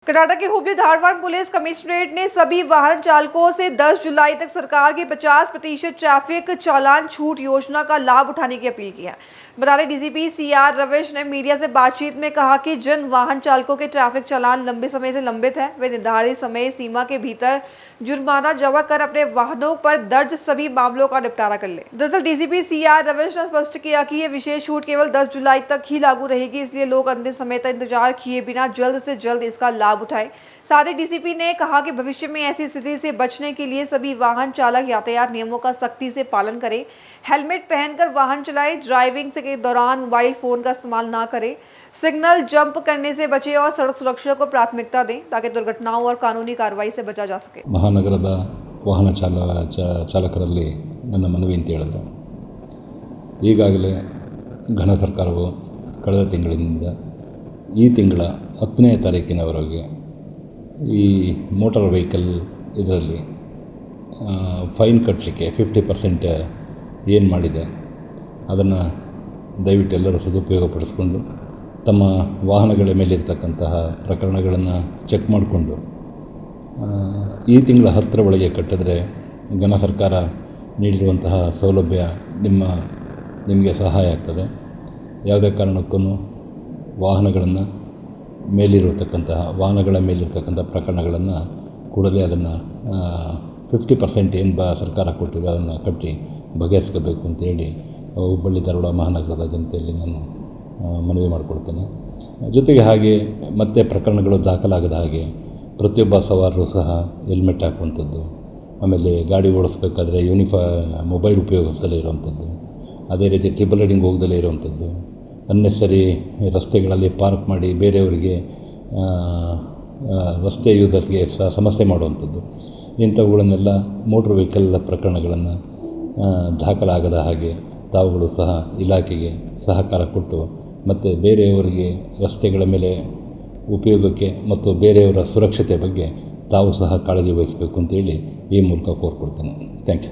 कर्नाटक के Hubli Dharwad police commissionerate ने सभी वाहन चालकों से 10 जुलाई तक सरकार की 50% ट्रैफिक चालान छूट योजना का लाभ उठाने की अपील की है। बता दें, डीसीपी सीआर रविश ने मीडिया से बातचीत में कहा कि जिन वाहन चालकों के ट्रैफिक चालान लंबे समय से लंबित है, वे निर्धारित समय सीमा के भीतर जुर्माना जमा कर अपने वाहनों पर दर्ज सभी मामलों का निपटारा कर ले। दरअसल डीसीपी सीआर रविश ने स्पष्ट किया कि ये विशेष छूट केवल 10 जुलाई तक ही लागू रहेगी, इसलिए लोग अंतिम समय तक इंतजार किए बिना जल्द से जल्द इसका लाभ उठाएं। साथ ही डीसीपी ने कहा कि भविष्य में ऐसी स्थिति से बचने के लिए सभी वाहन चालक यातायात नियमों का सख्ती से पालन करें, हेलमेट पहनकर वाहन चलाएं, ड्राइविंग के दौरान मोबाइल फोन का इस्तेमाल ना करें, सिग्नल जंप करने से बचें और सड़क सुरक्षा को प्राथमिकता दें ताकि दुर्घटनाओं और कानूनी कार्रवाई से बचा जा सके। ಮಹಾನಗರದ ವಾಹನ ಚಾಲಕರಲ್ಲಿ ನನ್ನ ಮನವಿ ಅಂತ ಹೇಳಿದ್ರೆ, ಈಗಾಗಲೇ ಘನ ಸರ್ಕಾರವು ಕಳೆದ ತಿಂಗಳಿನಿಂದ ಈ ತಿಂಗಳ 10ನೇ ತಾರೀಕಿನವರೆಗೆ ಈ ಮೋಟಾರ್ ವೆಹಿಕಲ್ ಇದರಲ್ಲಿ ಫೈನ್ ಕಟ್ಟಲಿಕ್ಕೆ 50% ಏನು ಮಾಡಿದೆ ಅದನ್ನು ದಯವಿಟ್ಟು ಎಲ್ಲರೂ ಸದುಪಯೋಗಪಡಿಸ್ಕೊಂಡು ತಮ್ಮ ವಾಹನಗಳ ಮೇಲಿರ್ತಕ್ಕಂತಹ ಪ್ರಕರಣಗಳನ್ನು ಚೆಕ್ ಮಾಡಿಕೊಂಡು ಈ ತಿಂಗಳ 10ರ ಒಳಗೆ ಕಟ್ಟಿದ್ರೆ ಘನ ಸರ್ಕಾರ ನೀಡಿರುವಂತಹ ಸೌಲಭ್ಯ ನಿಮಗೆ ಸಹಾಯ ಆಗ್ತದೆ. ಯಾವುದೇ ಕಾರಣಕ್ಕೂ ವಾಹನಗಳ ಮೇಲಿರ್ತಕ್ಕಂಥ ಪ್ರಕರಣಗಳನ್ನು ಕೂಡಲೇ ಅದನ್ನು 50% ಏನು ಸರ್ಕಾರ ಕೊಟ್ಟಿದೆ ಅದನ್ನು ಕಟ್ಟಿ ಬಗೆಹರಿಸ್ಕೋಬೇಕು ಅಂತೇಳಿ ಹುಬ್ಬಳ್ಳಿ ಧಾರವಾಡ ಮಹಾನಗರದ ಜನತೆಯಲ್ಲಿ ನಾನು ಮನವಿ ಮಾಡಿಕೊಡ್ತೇನೆ. ಜೊತೆಗೆ ಹಾಗೆ ಮತ್ತೆ ಪ್ರಕರಣಗಳು ದಾಖಲಾಗದ ಹಾಗೆ ಪ್ರತಿಯೊಬ್ಬ ಸವಾರರು ಸಹ ಹೆಲ್ಮೆಟ್ ಹಾಕುವಂಥದ್ದು, ಆಮೇಲೆ ಗಾಡಿ ಓಡಿಸ್ಬೇಕಾದ್ರೆ ಮೊಬೈಲ್ ಉಪಯೋಗಿಸಲೇ ಇರುವಂಥದ್ದು, ಅದೇ ರೀತಿ ಟ್ರಿಬಲ್ ರೈಡಿಂಗ್ ಹೋಗದಲ್ಲೇ ಇರುವಂಥದ್ದು, ಅನ್ನೆಸರಿ ರಸ್ತೆಗಳಲ್ಲಿ ಪಾರ್ಕ್ ಮಾಡಿ ಬೇರೆಯವರಿಗೆ ರಸ್ತೆ ಯೂಸರ್ಸ್ಗೆ ಸಮಸ್ಯೆ ಮಾಡುವಂಥದ್ದು, ಇಂಥವುಗಳನ್ನೆಲ್ಲ ಮೋಟ್ರ್ ವೆಹಿಕಲ್ ಪ್ರಕರಣಗಳನ್ನು ದಾಖಲಾಗದ ಹಾಗೆ ತಾವುಗಳು ಸಹ ಇಲಾಖೆಗೆ ಸಹಕಾರ ಕೊಟ್ಟು ಮತ್ತು ಬೇರೆಯವರಿಗೆ ರಸ್ತೆಗಳ ಮೇಲೆ ಉಪಯೋಗಕ್ಕೆ ಮತ್ತು ಬೇರೆಯವರ ಸುರಕ್ಷತೆ ಬಗ್ಗೆ ತಾವು ಸಹ ಕಾಳಜಿ ವಹಿಸಬೇಕು ಅಂತೇಳಿ ಈ ಮೂಲಕ ಕೋರ್ಕೊಡ್ತೇನೆ. Thank you.